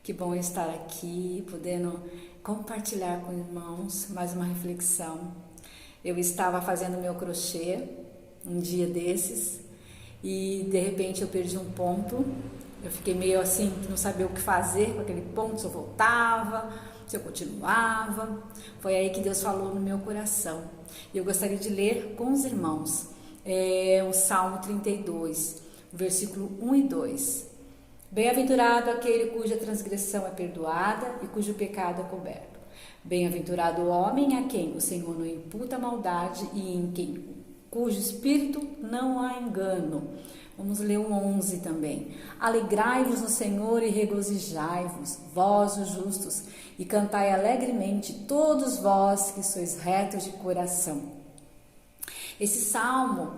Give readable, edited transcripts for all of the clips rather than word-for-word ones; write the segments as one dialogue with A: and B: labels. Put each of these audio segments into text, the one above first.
A: Que bom estar aqui, podendo compartilhar com irmãos mais uma reflexão. Eu estava fazendo meu crochê um dia desses e de repente eu perdi um ponto. Eu fiquei meio assim, não sabia o que fazer com aquele ponto, se eu voltava, se eu continuava. Foi aí que Deus falou no meu coração. E eu gostaria de ler com os irmãos o Salmo 32, versículo 1 e 2. Bem-aventurado aquele cuja transgressão é perdoada e cujo pecado é coberto. Bem-aventurado o homem a quem o Senhor não imputa maldade e em quem cujo espírito não há engano. Vamos ler o 11 também. Alegrai-vos no Senhor e regozijai-vos, vós os justos, e cantai alegremente, todos vós que sois retos de coração. Esse salmo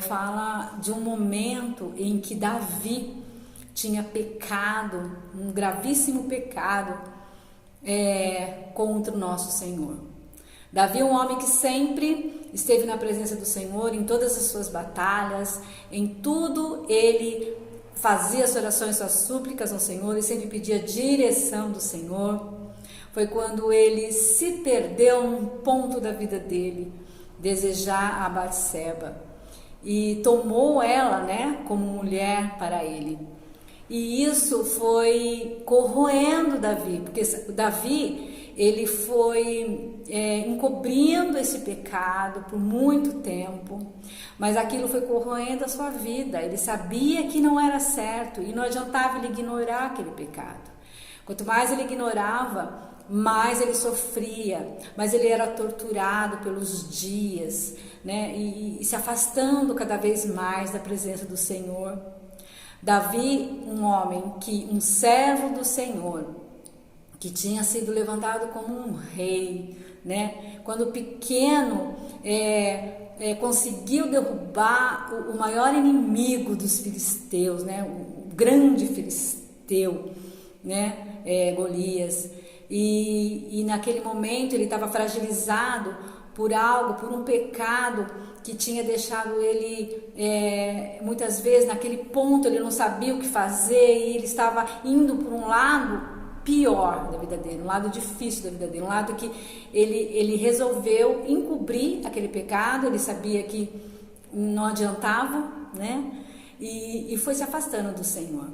A: fala de um momento em que Davi tinha pecado, um gravíssimo pecado contra o nosso Senhor. Davi é um homem que sempre esteve na presença do Senhor em todas as suas batalhas, em tudo ele fazia as orações, suas súplicas ao Senhor e sempre pedia direção do Senhor. Foi quando ele se perdeu num ponto da vida dele, desejar a Batseba, e tomou ela, como mulher para ele. E isso foi corroendo Davi, porque Davi, ele foi encobrindo esse pecado por muito tempo, mas aquilo foi corroendo a sua vida. Ele sabia que não era certo e não adiantava ele ignorar aquele pecado. Quanto mais ele ignorava, mais ele sofria, mais ele era torturado pelos dias, e se afastando cada vez mais da presença do Senhor. Davi, um servo do Senhor, que tinha sido levantado como um rei, quando pequeno conseguiu derrubar o maior inimigo dos filisteus, o grande filisteu, Golias, e naquele momento ele estava fragilizado por um pecado que tinha deixado ele, muitas vezes, naquele ponto ele não sabia o que fazer e ele estava indo por um lado pior da vida dele, um lado difícil da vida dele, um lado que ele resolveu encobrir aquele pecado. Ele sabia que não adiantava, e foi se afastando do Senhor.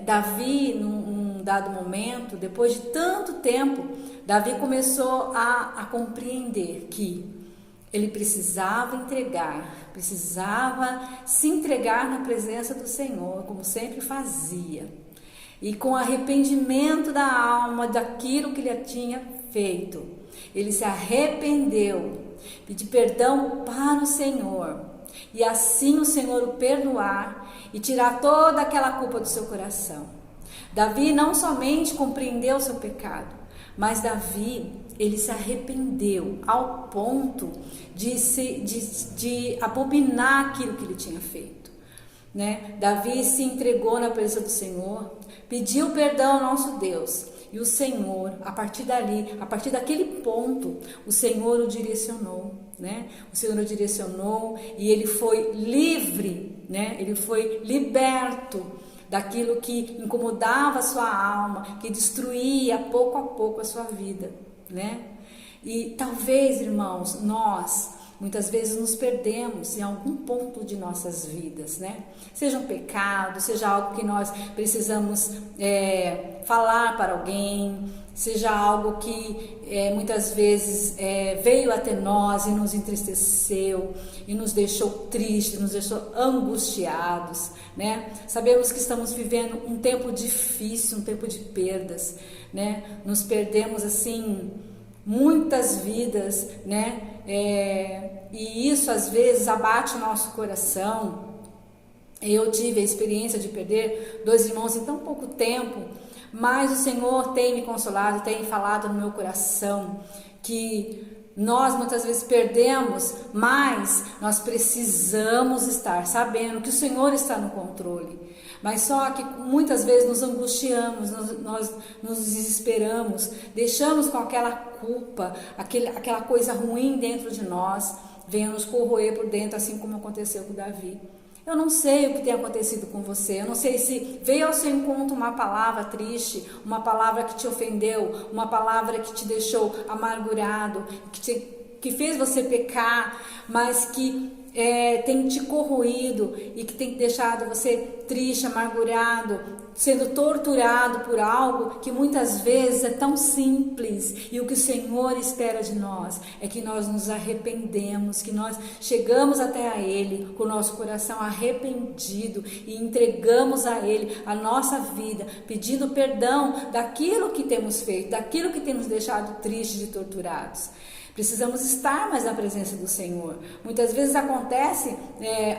A: Davi, num dado momento, depois de tanto tempo, Davi começou a compreender que ele precisava se entregar na presença do Senhor, como sempre fazia, e com arrependimento da alma daquilo que ele tinha feito. Ele se arrependeu, pediu perdão para o Senhor, e assim o Senhor o perdoar e tirar toda aquela culpa do seu coração. Davi não somente compreendeu o seu pecado, mas Davi, ele se arrependeu ao ponto de abominar aquilo que ele tinha feito. Davi se entregou na presença do Senhor, pediu perdão ao nosso Deus, e o Senhor, a partir daquele ponto, o Senhor o direcionou, O Senhor o direcionou e ele foi livre, Ele foi liberto daquilo que incomodava a sua alma, que destruía pouco a pouco a sua vida, E talvez, irmãos, nós muitas vezes nos perdemos em algum ponto de nossas vidas, Seja um pecado, seja algo que nós precisamos falar para alguém, seja algo que muitas vezes veio até nós e nos entristeceu, e nos deixou tristes, nos deixou angustiados, Sabemos que estamos vivendo um tempo difícil, um tempo de perdas, Nos perdemos assim, muitas vidas, e isso às vezes abate o nosso coração. Eu tive a experiência de perder 2 irmãos em tão pouco tempo, mas o Senhor tem me consolado, tem falado no meu coração que nós muitas vezes perdemos, mas nós precisamos estar sabendo que o Senhor está no controle. Mas só que muitas vezes nos angustiamos, nós nos desesperamos, deixamos com aquela culpa, aquela coisa ruim dentro de nós, venha nos corroer por dentro, assim como aconteceu com Davi. Eu não sei o que tem acontecido com você, eu não sei se veio ao seu encontro uma palavra triste, uma palavra que te ofendeu, uma palavra que te deixou amargurado, que fez você pecar, mas que tem te corroído e que tem deixado você triste, amargurado, sendo torturado por algo que muitas vezes é tão simples. E o que o Senhor espera de nós é que nós nos arrependemos, que nós chegamos até a Ele com o nosso coração arrependido e entregamos a Ele a nossa vida, pedindo perdão daquilo que temos feito, daquilo que temos deixado tristes e torturados. Precisamos estar mais na presença do Senhor. Muitas vezes acontece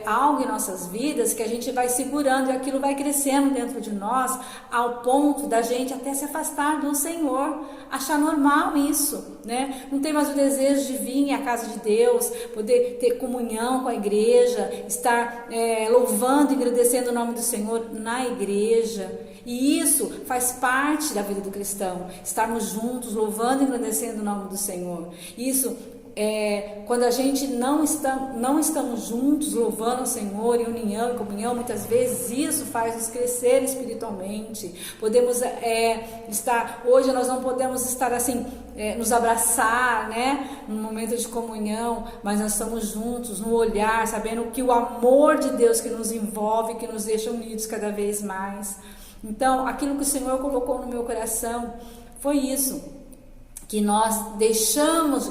A: algo em nossas vidas que a gente vai segurando e aquilo vai crescendo dentro de nós ao ponto da gente até se afastar do Senhor, achar normal isso, né? Não tem mais o desejo de vir à casa de Deus, poder ter comunhão com a igreja, estar louvando e agradecendo o nome do Senhor na igreja. E isso faz parte da vida do cristão, estarmos juntos, louvando e agradecendo o nome do Senhor. Isso quando a gente não estamos juntos, louvando o Senhor em união e comunhão, muitas vezes isso faz nos crescer espiritualmente. Podemos estar, hoje nós não podemos estar assim, nos abraçar, né, no momento de comunhão, mas nós estamos juntos no olhar, sabendo que o amor de Deus que nos envolve, que nos deixa unidos cada vez mais. Então, aquilo que o Senhor colocou no meu coração foi isso, que nós deixamos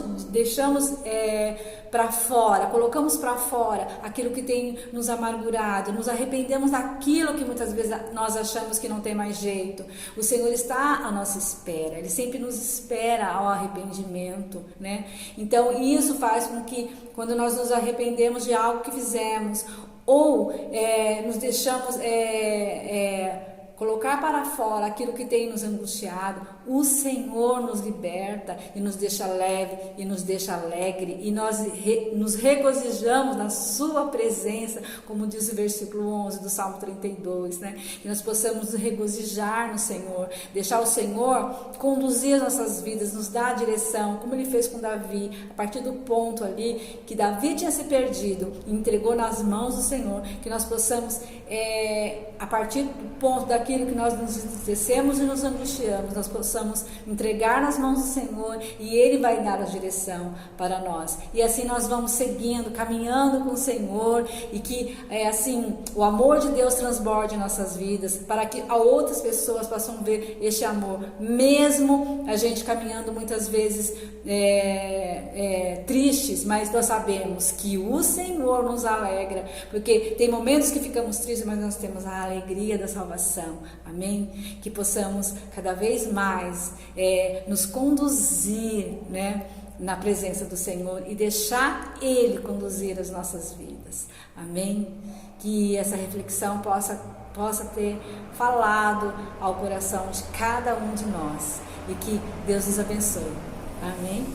A: para fora, colocamos para fora aquilo que tem nos amargurado, nos arrependemos daquilo que muitas vezes nós achamos que não tem mais jeito. O Senhor está à nossa espera, Ele sempre nos espera ao arrependimento, né? Então, isso faz com que, quando nós nos arrependemos de algo que fizemos, ou nos deixamos colocar para fora aquilo que tem nos angustiado, o Senhor nos liberta e nos deixa leve e nos deixa alegre, e nós nos regozijamos na sua presença, como diz o versículo 11 do Salmo 32, né? Que nós possamos nos regozijar no Senhor, deixar o Senhor conduzir as nossas vidas, nos dar a direção, como Ele fez com Davi, a partir do ponto ali que Davi tinha se perdido e entregou nas mãos do Senhor, que nós possamos, a partir do ponto daquilo que nós nos entristecemos e nos angustiamos, nós possamos entregar nas mãos do Senhor e Ele vai dar a direção para nós. E assim nós vamos seguindo, caminhando com o Senhor, e que assim o amor de Deus transborde em nossas vidas, para que outras pessoas possam ver este amor, mesmo a gente caminhando muitas vezes tristes, mas nós sabemos que o Senhor nos alegra, porque tem momentos que ficamos tristes, mas nós temos a alegria da salvação. Amém? Que possamos cada vez mais nos conduzir, né, na presença do Senhor e deixar Ele conduzir as nossas vidas. Amém? Que essa reflexão possa ter falado ao coração de cada um de nós, e que Deus nos abençoe. Amém?